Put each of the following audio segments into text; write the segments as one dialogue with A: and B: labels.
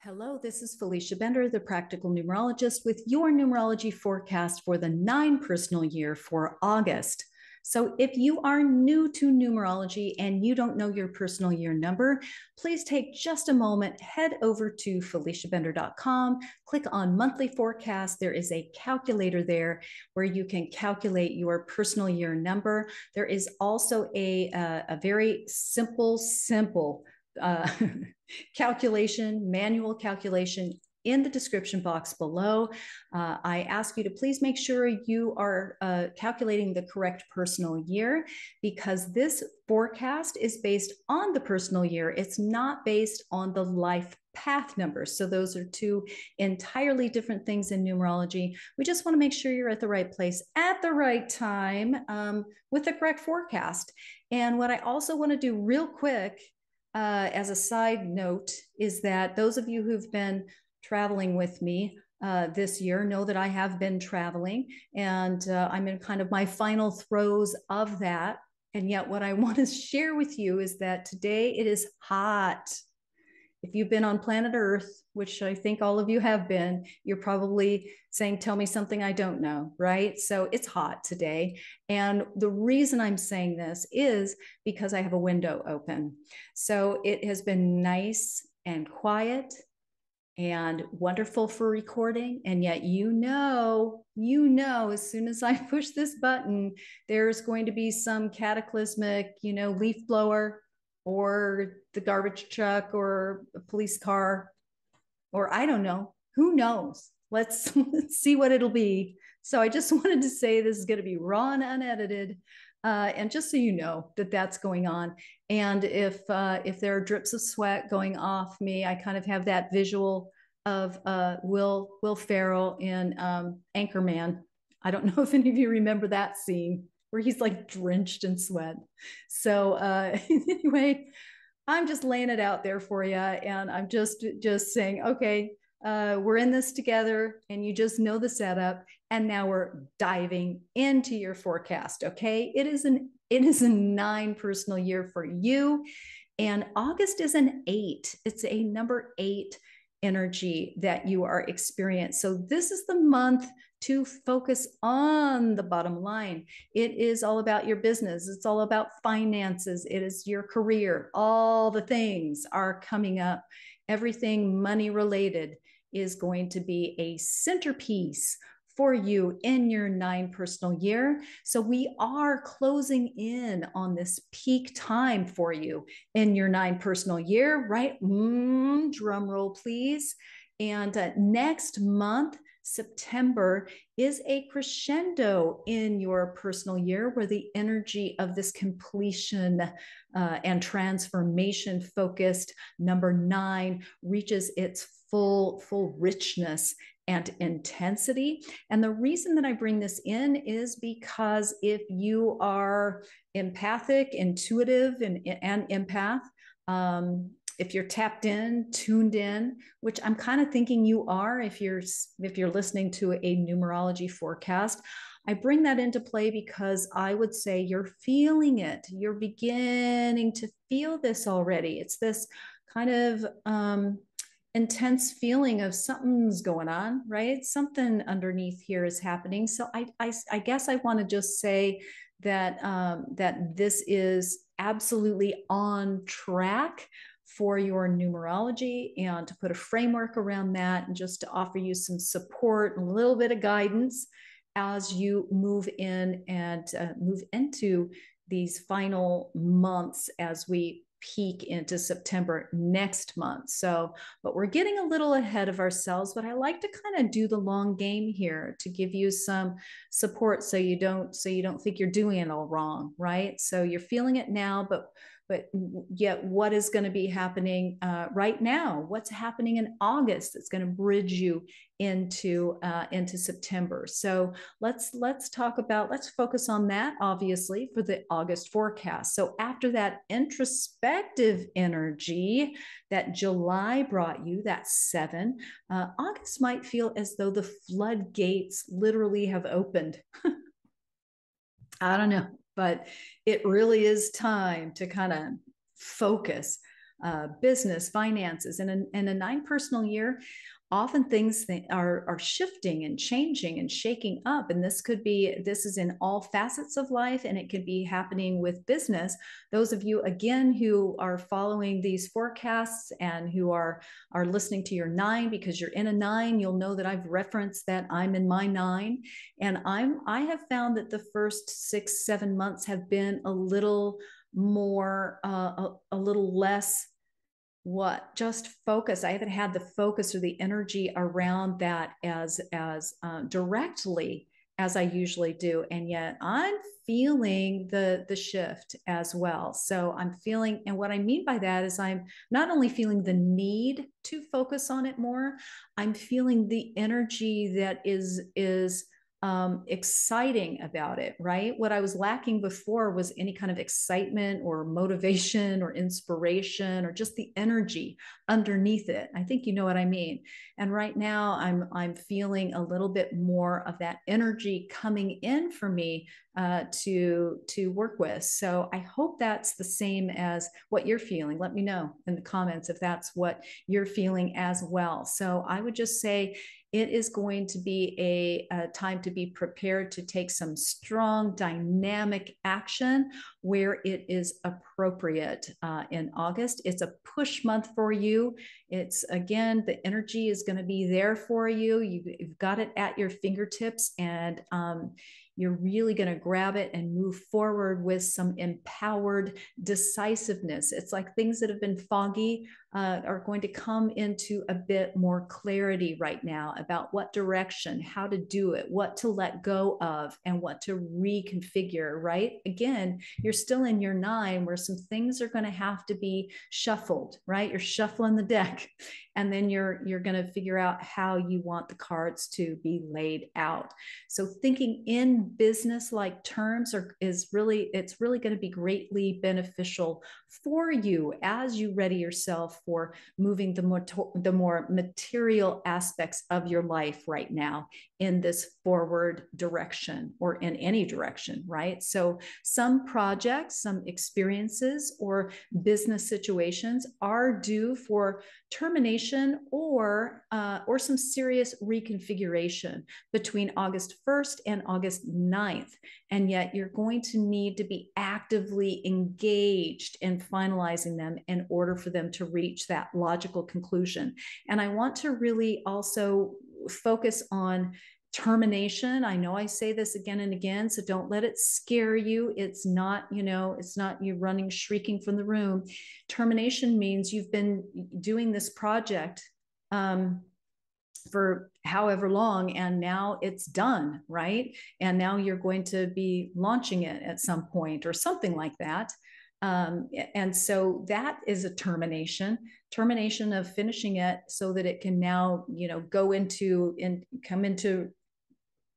A: Hello, this is Felicia Bender, the Practical Numerologist, with your numerology forecast for the 9 personal year for August. So, if you are new to numerology and you don't know your personal year number, please take just a moment, head over to feliciabender.com, click on monthly forecast. There is a calculator there where you can calculate your personal year number. There is also a very simple uh, calculation, manual calculation in the description box below. I ask you to please make sure you are calculating the correct personal year, because this forecast is based on the personal year. It's not based on the life path numbers. So those are two entirely different things in numerology. We just want to make sure you're at the right place at the right time with the correct forecast. And what I also want to do real quick as a side note is that those of you who've been traveling with me this year know that I have been traveling, and I'm in kind of my final throes of that. And yet, what I want to share with you is that today it is hot. If you've been on planet Earth, which I think all of you have been, you're probably saying, tell me something I don't know, right? So it's hot today. And the reason I'm saying this is because I have a window open. So it has been nice and quiet and wonderful for recording. And yet, as soon as I push this button, there's going to be some cataclysmic, leaf blower or the garbage truck or a police car, or I don't know, who knows? Let's see what it'll be. So I just wanted to say this is going to be raw and unedited. And just so you know that that's going on. And if there are drips of sweat going off me, I kind of have that visual of Will Ferrell in Anchorman. I don't know if any of you remember that scene where he's like drenched in sweat. So anyway, I'm just laying it out there for you, and I'm just saying, okay, we're in this together, and you just know the setup. And now we're diving into your forecast. Okay, it is a 9 personal year for you, and August is an 8. It's a number 8 energy that you are experiencing. So this is the month to focus on the bottom line. It is all about your business. It's all about finances. It is your career. All the things are coming up. Everything money related is going to be a centerpiece for you in your 9 personal year. So we are closing in on this peak time for you in your 9 personal year, right? Drum roll, please. And next month, September, is a crescendo in your personal year, where the energy of this completion and transformation focused number 9 reaches its full richness and intensity. And the reason that I bring this in is because if you are empathic, intuitive, and empath, if you're tapped in, tuned in, which I'm kind of thinking you are if you're listening to a numerology forecast, I bring that into play because I would say you're feeling it. You're beginning to feel this already. It's this kind of intense feeling of something's going on, right? Something underneath here is happening. So I guess I want to just say that that this is absolutely on track for your numerology, and to put a framework around that, and just to offer you some support and a little bit of guidance as you move in and move into these final months as we peak into September next month. So, but we're getting a little ahead of ourselves, but I like to kind of do the long game here to give you some support so you don't think you're doing it all wrong, right? So you're feeling it now, but yet what is going to be happening right now? What's happening in August that's going to bridge you into September? So let's focus on that, obviously, for the August forecast. So after that introspective energy that July brought you, that 7, August might feel as though the floodgates literally have opened. I don't know, but it really is time to kind of focus. business, finances. And in a 9 personal year, often things are shifting and changing and shaking up. And this is in all facets of life, and it could be happening with business. Those of you, again, who are following these forecasts and who are listening to your 9 because you're in a 9, you'll know that I've referenced that I'm in my 9. And I have found that the first 6-7 months have been a little more, a little less just focus. I haven't had the focus or the energy around that as directly as I usually do. And yet I'm feeling the shift as well. So I'm feeling, and what I mean by that is I'm not only feeling the need to focus on it more, I'm feeling the energy that is exciting about it, right? What I was lacking before was any kind of excitement or motivation or inspiration or just the energy underneath it. I think you know what I mean. And right now I'm feeling a little bit more of that energy coming in for me to work with. So I hope that's the same as what you're feeling. Let me know in the comments if that's what you're feeling as well. So I would just say, it is going to be a time to be prepared to take some strong, dynamic action where it is appropriate in August. It's a push month for you. It's, again, the energy is going to be there for you. You've got it at your fingertips, and you're really going to grab it and move forward with some empowered decisiveness. It's like things that have been foggy are going to come into a bit more clarity right now about what direction, how to do it, what to let go of, and what to reconfigure, right? Again, you're still in your 9 where some things are going to have to be shuffled, right? You're shuffling the deck, and then you're going to figure out how you want the cards to be laid out. So thinking in business-like terms it's really going to be greatly beneficial for you as you ready yourself for moving the more material aspects of your life right now in this forward direction, or in any direction, right? So some projects, some experiences, or business situations are due for termination or some serious reconfiguration between August 1st and August 9th. And yet you're going to need to be actively engaged in finalizing them in order for them to reach that logical conclusion. And I want to really also focus on termination. I know I say this again and again, so don't let it scare you. It's not you running shrieking from the room. Termination means you've been doing this project for however long, and now it's done, right? And now you're going to be launching it at some point or something like that. And so that is a termination of finishing it so that it can now, go into and come into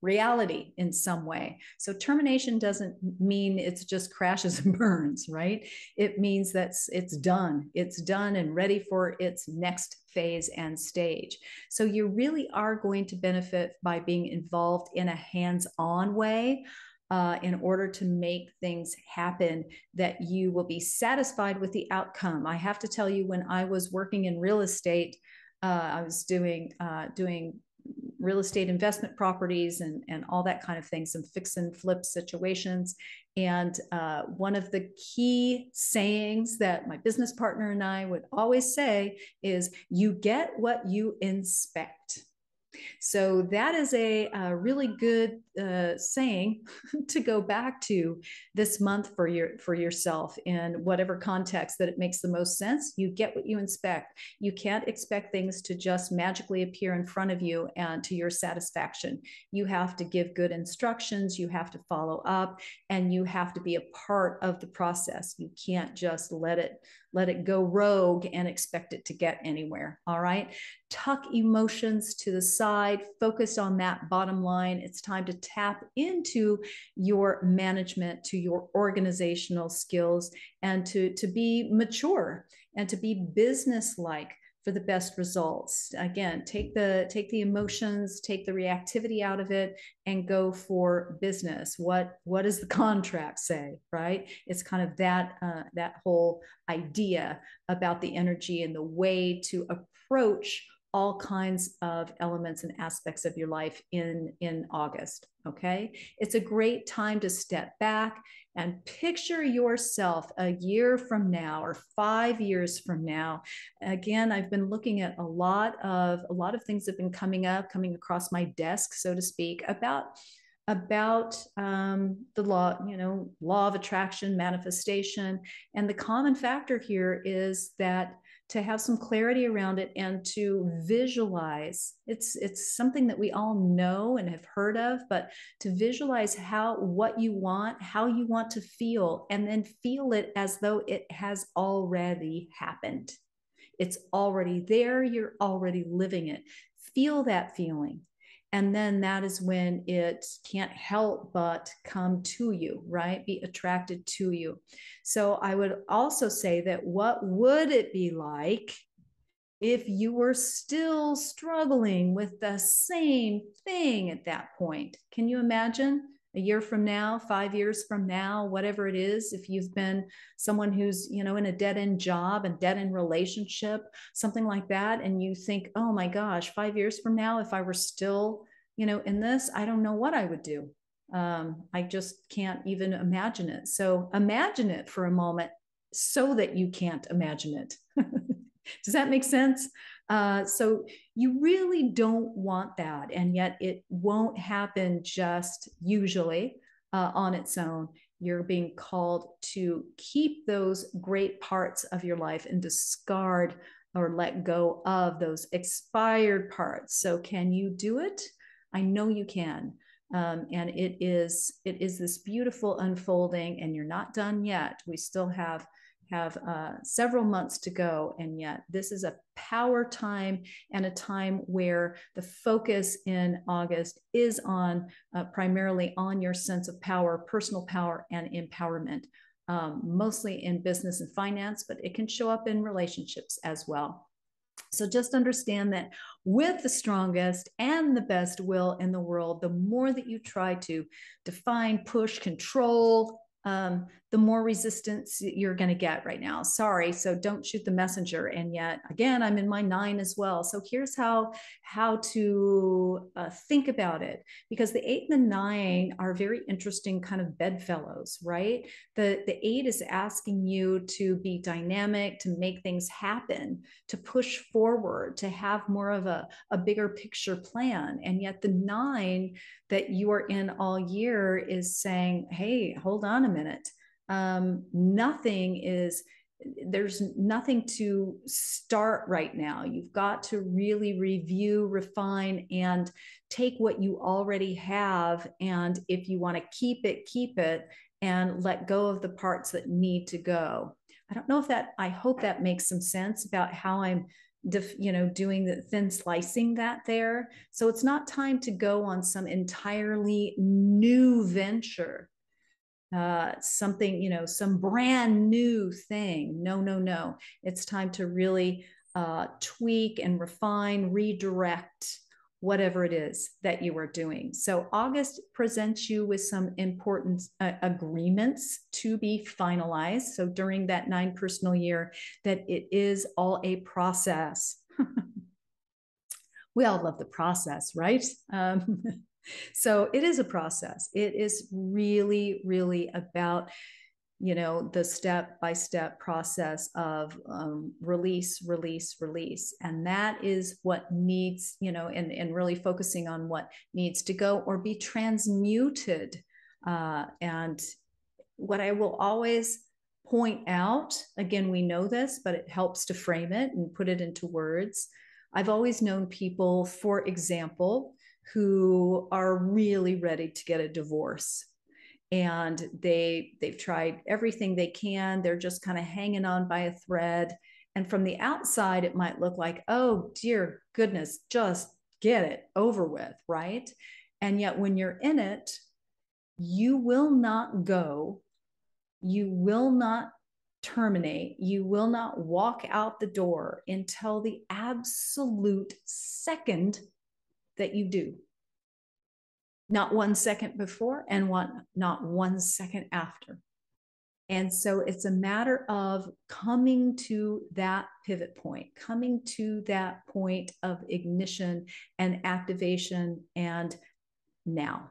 A: reality in some way. So termination doesn't mean it's just crashes and burns, right? It means that it's done and ready for its next phase and stage. So you really are going to benefit by being involved in a hands-on way in order to make things happen that you will be satisfied with the outcome. I have to tell you, when I was working in real estate, I was doing real estate investment properties and all that kind of thing, some fix and flip situations. And one of the key sayings that my business partner and I would always say is, you get what you inspect. So that is a really good saying to go back to this month for yourself in whatever context that it makes the most sense. You get what you inspect. You can't expect things to just magically appear in front of you and to your satisfaction. You have to give good instructions, you have to follow up, and you have to be a part of the process. You can't just let it go rogue and expect it to get anywhere. All right. Tuck emotions to the side, focus on that bottom line. It's time to tap into your management, to your organizational skills, and to be mature and to be business-like for the best results. Again, take the emotions, take the reactivity out of it, and go for business. What does the contract say, right? It's kind of that whole idea about the energy and the way to approach all kinds of elements and aspects of your life in August. Okay, it's a great time to step back and picture yourself a year from now or 5 years from now. Again, I've been looking at a lot of things that have been coming across my desk, so to speak, about the law of attraction, manifestation. And the common factor here is that to have some clarity around it and to visualize, it's something that we all know and have heard of, but to visualize what you want, how you want to feel, and then feel it as though it has already happened. It's already there. You're already living it. Feel that feeling. And then that is when it can't help but come to you, right? Be attracted to you. So I would also say that what would it be like if you were still struggling with the same thing at that point? Can you imagine a year from now, 5 years from now, whatever it is, if you've been someone who's, in a dead-end job, a dead-end relationship, something like that, and you think, oh my gosh, 5 years from now, if I were still, in this, I don't know what I would do. I just can't even imagine it. So imagine it for a moment so that you can't imagine it. Does that make sense? So you really don't want that. And yet it won't happen just usually on its own. You're being called to keep those great parts of your life and discard or let go of those expired parts. So can you do it? I know you can. And it is this beautiful unfolding, and you're not done yet. We still have several months to go, and yet this is a power time and a time where the focus in August is on primarily on your sense of power, personal power, and empowerment, mostly in business and finance, but it can show up in relationships as well. So just understand that with the strongest and the best will in the world, the more that you try to define, push, control, the more resistance you're going to get right now. Sorry, so don't shoot the messenger. And yet, again, I'm in my 9 as well. So here's how to think about it, because the 8 and the 9 are very interesting kind of bedfellows, right? The 8 is asking you to be dynamic, to make things happen, to push forward, to have more of a bigger picture plan. And yet the 9 that you are in all year is saying, hey, hold on a minute. There's nothing to start right now. You've got to really review, refine, and take what you already have. And if you want to keep it, and let go of the parts that need to go. I hope that makes some sense about how I'm doing the thin slicing that there. So it's not time to go on some entirely new venture, something, some brand new thing. No. It's time to really tweak and refine, redirect whatever it is that you are doing. So August presents you with some important agreements to be finalized. So during that 9 personal year, that it is all a process. We all love the process, right? So it is a process. It is really, really about, the step-by-step process of release. And that is what needs, and really focusing on what needs to go or be transmuted. And what I will always point out, again, we know this, but it helps to frame it and put it into words. I've always known people, for example, who are really ready to get a divorce. And they've tried everything they can. They're just kind of hanging on by a thread. And from the outside, it might look like, oh, dear goodness, just get it over with, right? And yet when you're in it, you will not go. You will not terminate. You will not walk out the door until the absolute second that you do. Not 1 second before and not 1 second after. And so it's a matter of coming to that pivot point, coming to that point of ignition and activation and now.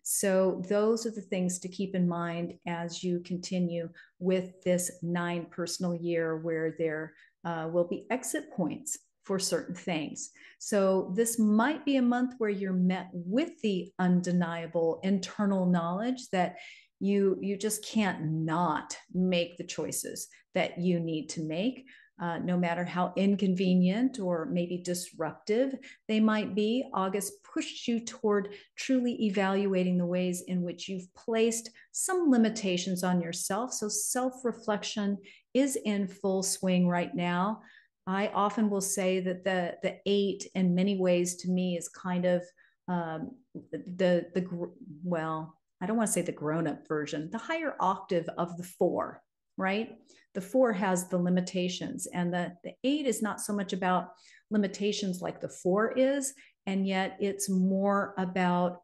A: So those are the things to keep in mind as you continue with this 9 personal year, where there will be exit points for certain things. So this might be a month where you're met with the undeniable internal knowledge that you just can't not make the choices that you need to make. No matter how inconvenient or maybe disruptive they might be. August pushed you toward truly evaluating the ways in which you've placed some limitations on yourself. So self-reflection is in full swing right now. I often will say that the 8 in many ways to me is kind of well, I don't want to say the grown-up version, the higher octave of the 4, right? The 4 has the limitations, and the 8 is not so much about limitations like the 4 is, and yet it's more about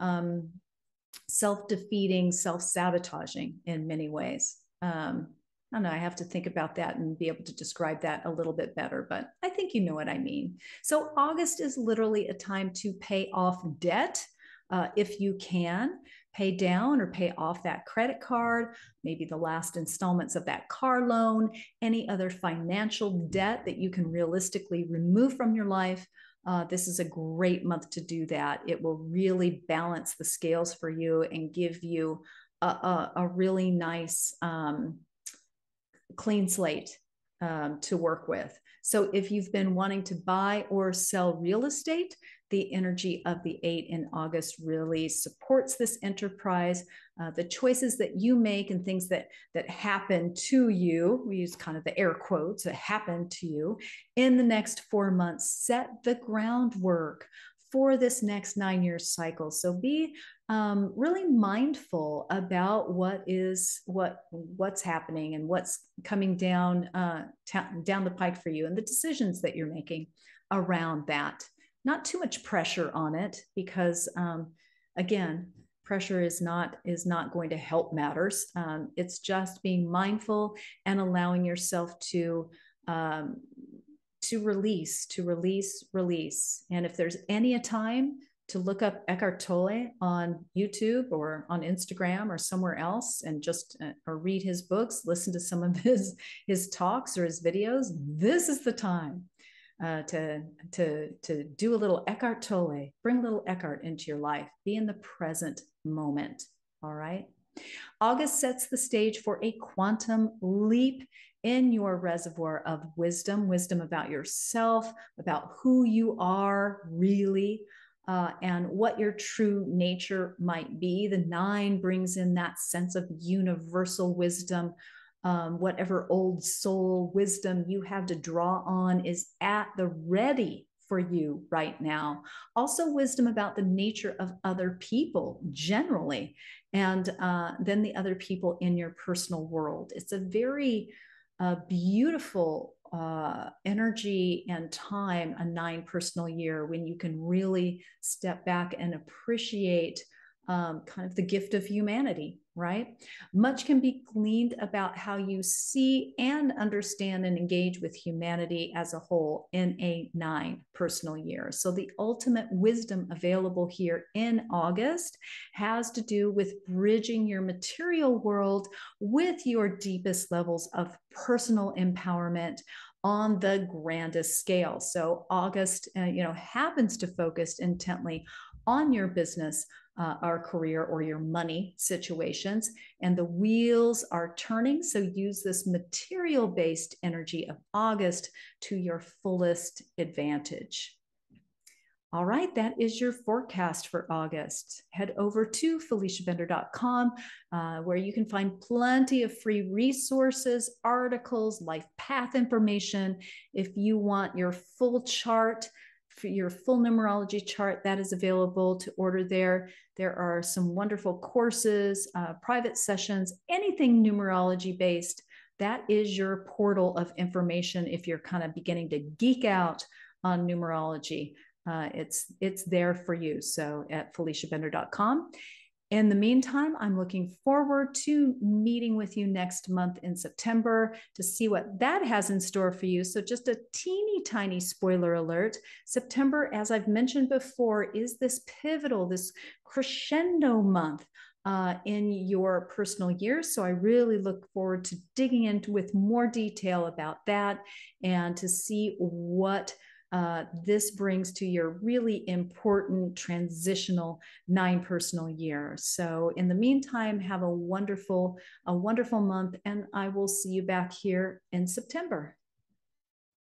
A: self-defeating, self-sabotaging in many ways. I don't know, I have to think about that and be able to describe that a little bit better, but I think you know what I mean. So August is literally a time to pay off debt if you can. Pay down or pay off that credit card, maybe the last installments of that car loan, any other financial debt that you can realistically remove from your life. This is a great month to do that. It will really balance the scales for you and give you a really nice clean slate to work with. So if you've been wanting to buy or sell real estate, the energy of the 8 in August really supports this enterprise. The choices that you make and things that happen to you, we use kind of the air quotes, that happen to you in the next 4 months, set the groundwork for this next 9-year cycle. So be really mindful about what's happening and what's coming down the pike for you, and the decisions that you're making around that. Not too much pressure on it, because again, pressure is not going to help matters. It's just being mindful and allowing yourself to release. And if there's any time to look up Eckhart Tolle on YouTube or on Instagram or somewhere else, and just or read his books, listen to some of his talks or his videos, this is the time to do a little Eckhart Tolle, bring a little Eckhart into your life, be in the present moment. All right. August sets the stage for a quantum leap in your reservoir of wisdom about yourself, about who you are really, and what your true nature might be. The 9 brings in that sense of universal wisdom. Whatever old soul wisdom you have to draw on is at the ready for you right now. Also, wisdom about the nature of other people generally, and then the other people in your personal world. It's a very beautiful energy and time, a 9 personal year, when you can really step back and appreciate kind of the gift of humanity, right? Much can be gleaned about how you see and understand and engage with humanity as a whole in a 9 personal year. So the ultimate wisdom available here in August has to do with bridging your material world with your deepest levels of personal empowerment on the grandest scale. So August, happens to focus intently on your business, our career, or your money situations, and the wheels are turning. So use this material-based energy of August to your fullest advantage. All right, that is your forecast for August. Head over to FeliciaBender.com, where you can find plenty of free resources, articles, life path information. If you want your full chart, for your full numerology chart, that is available to order there. There are some wonderful courses, private sessions, anything numerology based that is your portal of information. If you're kind of beginning to geek out on numerology, it's there for you. So at FeliciaBender.com. In the meantime, I'm looking forward to meeting with you next month in September to see what that has in store for you. So just a teeny tiny spoiler alert. September, as I've mentioned before, is this pivotal, this crescendo month in your personal year. So I really look forward to digging into with more detail about that and to see what this brings to your really important transitional 9 personal year. So in the meantime, have a wonderful month, and I will see you back here in September.